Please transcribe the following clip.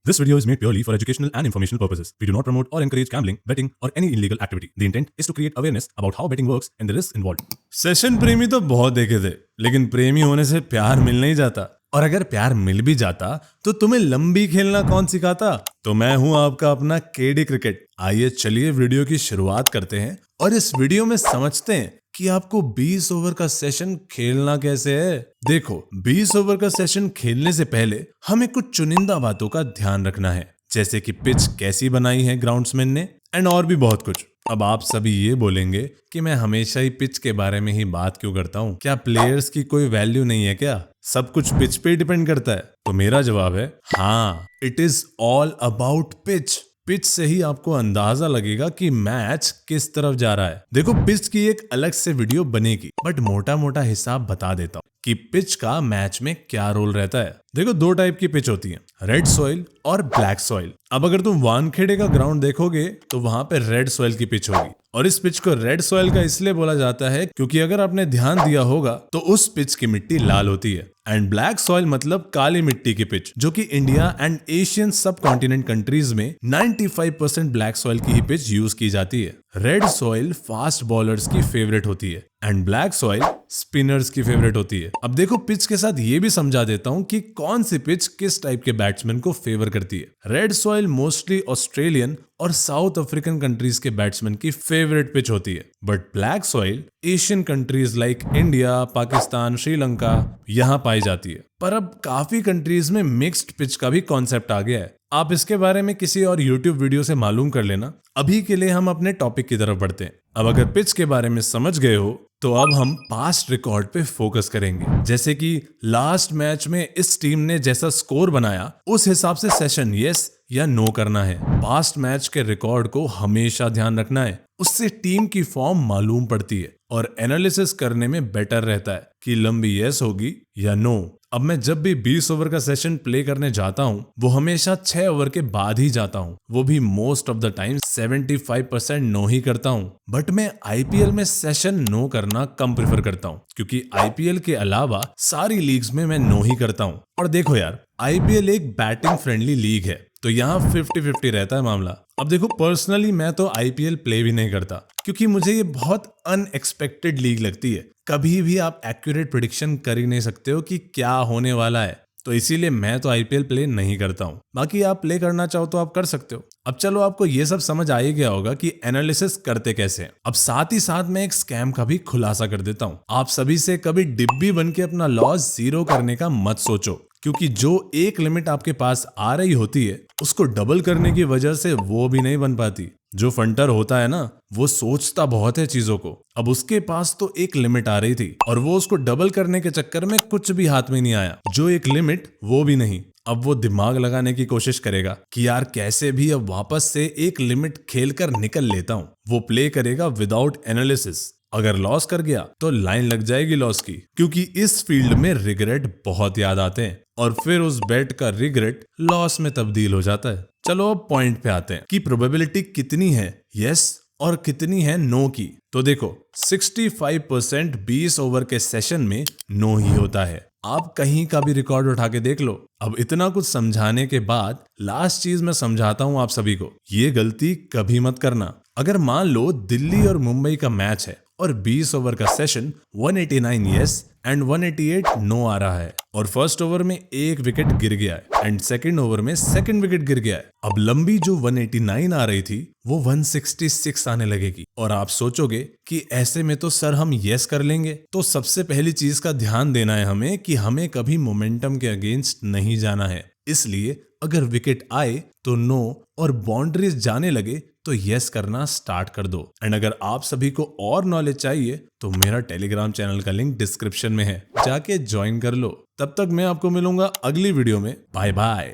This video is made purely for educational and informational purposes. We do not promote or encourage gambling, betting, or any illegal activity. The intent is to create awareness about how betting works and the risks involved. Session प्रेमी तो बहुत देखे थे, लेकिन प्रेमी होने से प्यार मिल नहीं जाता। और अगर प्यार मिल भी जाता तो तुम्हें लंबी खेलना कौन सिखाता। तो मैं हूं आपका अपना केडी क्रिकेट। आइए चलिए वीडियो की शुरुआत करते हैं और इस वीडियो में समझते हैं कि आपको 20 ओवर का सेशन खेलना कैसे है। देखो, 20 ओवर का सेशन खेलने से पहले हमें कुछ चुनिंदा बातों का ध्यान रखना है, जैसे कि पिच कैसी बनाई है ग्राउंड्समैन ने एंड और भी बहुत कुछ। अब आप सभी ये बोलेंगे कि मैं हमेशा ही पिच के बारे में ही बात क्यों करता हूँ, क्या प्लेयर्स की कोई वैल्यू नहीं है क्या, सब कुछ पिच पे डिपेंड करता है। तो मेरा जवाब है हाँ, it is all about pitch. Pitch से ही आपको अंदाजा लगेगा कि मैच किस तरफ जा रहा है। देखो, पिच की एक अलग से वीडियो बनेगी, बट मोटा मोटा हिसाब बता देता हूँ कि पिच का मैच में क्या रोल रहता है। देखो, दो टाइप की पिच होती है, रेड सॉइल और ब्लैक सॉइल। अब अगर तुम वानखेड़े का ग्राउंड देखोगे तो वहां पे रेड सॉइल की पिच होगी, और इस पिच को रेड सॉइल का इसलिए बोला जाता है क्योंकि अगर आपने ध्यान दिया होगा तो उस पिच की मिट्टी लाल होती है। एंड ब्लैक सॉइल मतलब काली मिट्टी की पिच, जो कि इंडिया एंड एशियन सब कॉन्टिनेंट कंट्रीज में 95% ब्लैक सॉइल की ही पिच यूज की जाती है। रेड सॉइल फास्ट बॉलर्स की फेवरेट होती है एंड ब्लैक सॉइल स्पिनर्स की फेवरेट होती है। अब देखो, पिच के साथ ये भी समझा देता हूँ कि कौन सी पिच किस टाइप के बैट्समैन को फेवर करती है। रेड सॉइल मोस्टली ऑस्ट्रेलियन और साउथ अफ्रीकन कंट्रीज के बैट्समैन की फेवरेट पिच होती है, but black soil Asian countries like India, Pakistan, Sri Lanka यहाँ पाई जाती है। पर अब काफी कंट्रीज में मिक्स्ड पिच का भी कॉन्सेप्ट आ गया है। आप इसके बारे में किसी और यूट्यूब वीडियो से मालूम कर लेना। अभी के लिए हम अपने टॉपिक की तरफ बढ़ते हैं। अब अगर पिच के बारे में समझ गए हो तो अब हम पास्ट रिकॉर्ड पे फोकस करेंगे, जैसे कि लास्ट मैच में इस टीम ने जैसा स्कोर बनाया उस हिसाब से सेशन यस या नो करना है। पास्ट मैच के रिकॉर्ड को हमेशा ध्यान रखना है, उससे टीम की फॉर्म मालूम पड़ती है और एनालिसिस करने में बेटर रहता है कि लंबी यस होगी या नो। अब मैं जब भी 20 ओवर का सेशन प्ले करने जाता हूँ वो हमेशा 6 ओवर के बाद ही जाता हूँ, वो भी most of the time 75% no ही करता हूँ। बट मैं आईपीएल में सेशन नो करना कम प्रेफर करता हूँ, क्योंकि आईपीएल के अलावा सारी लीग्स में मैं नो ही करता हूँ। और देखो यार, आईपीएल एक बैटिंग फ्रेंडली लीग है, तो यहाँ 50-50 रहता है मामला। अब देखो, पर्सनली मैं तो आईपीएल प्ले भी नहीं करता, क्योंकि मुझे ये बहुत अनएक्सपेक्टेड लीग लगती है। कभी भी आप एक्यूरेट प्रेडिक्शन कर ही नहीं सकते हो कि क्या होने वाला है, तो इसीलिए मैं तो आईपीएल प्ले नहीं करता हूँ। बाकी आप प्ले करना चाहो तो आप कर सकते हो। अब चलो, आपको ये सब समझ आ ही गया होगा कि एनालिसिस करते कैसे हैं। अब साथ ही साथ मैं एक स्कैम का भी खुलासा कर देता हूँ। आप सभी से कभी डिब्बी बन के अपना लॉस जीरो करने का मत सोचो, क्योंकि जो एक लिमिट आपके पास आ रही होती है उसको डबल करने की वजह से वो भी नहीं बन पाती। जो फंटर होता है ना, वो सोचता बहुत है चीजों को। अब उसके पास तो एक लिमिट आ रही थी और वो उसको डबल करने के चक्कर में कुछ भी हाथ में नहीं आया। जो एक लिमिट वो भी नहीं, अब वो दिमाग लगाने की कोशिश करेगा कि यार कैसे भी अब वापस से एक लिमिट खेलकर निकल लेता हूँ। वो प्ले करेगा विदाउट एनालिसिस। अगर लॉस कर गया तो लाइन लग जाएगी लॉस की, क्योंकि इस फील्ड में रिग्रेट बहुत याद आते हैं और फिर उस बेट का रिग्रेट लॉस में तब्दील हो जाता है। चलो अब पॉइंट पे आते हैं कि प्रोबेबिलिटी कितनी है यस और कितनी है नो की। तो देखो, 65% 20 ओवर के सेशन में नो ही होता है। आप कहीं का भी रिकॉर्ड उठा के देख लो। अब इतना कुछ समझाने के बाद लास्ट चीज मैं समझाता हूं आप सभी को, ये गलती कभी मत करना। अगर मान लो दिल्ली और मुंबई का मैच है और 20 ओवर का सेशन 189 यस एंड 188 नो आ रहा है, और फर्स्ट ओवर में एक विकेट गिर गया है एंड सेकंड ओवर में सेकंड विकेट गिर गया है। अब लंबी जो 189 आ रही थी वो 166 आने लगेगी, और आप सोचोगे कि ऐसे में तो सर हम यस कर लेंगे। तो सबसे पहली चीज का ध्यान देना है हमें कि हमें कभी मोमेंटम के अगेंस्ट नहीं जाना है। इसलिए अगर विकेट आए तो नो और बाउंड्रीज जाने लगे तो यस करना स्टार्ट कर दो। एंड अगर आप सभी को और नॉलेज चाहिए तो मेरा टेलीग्राम चैनल का लिंक डिस्क्रिप्शन में है, जाके ज्वाइन कर लो। तब तक मैं आपको मिलूंगा अगली वीडियो में। Bye bye.